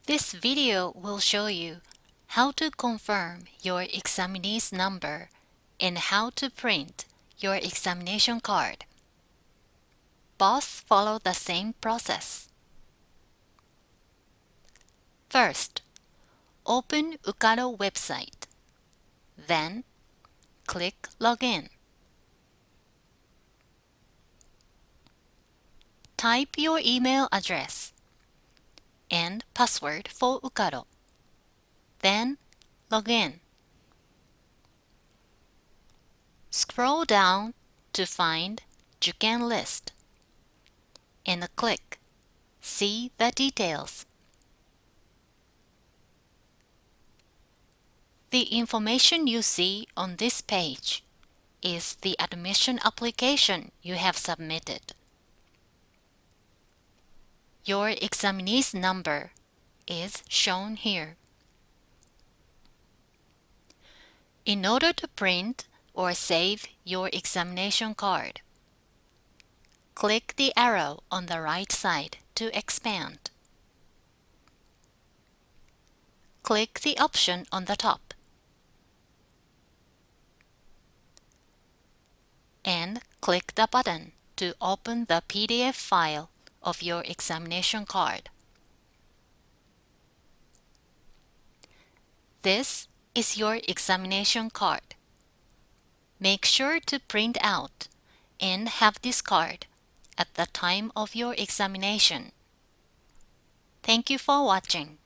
This video will show you how to confirm your examinee's number and how to print your examination card. Both follow the same process. First, open UCARO website. Then, click Login. Type your email address and password for UCARO. Then, log in. Scroll down to find Juken list and click See the details. The information you see on this page is the admission application you have submitted. Your examinee's number is shown here. In order to print or save your examination card, click the arrow on the right side to expand. Click the option on the top and click the button to open the PDF file of your examination card. This is your examination card. Make sure to print out and have this card at the time of your examination. Thank you for watching.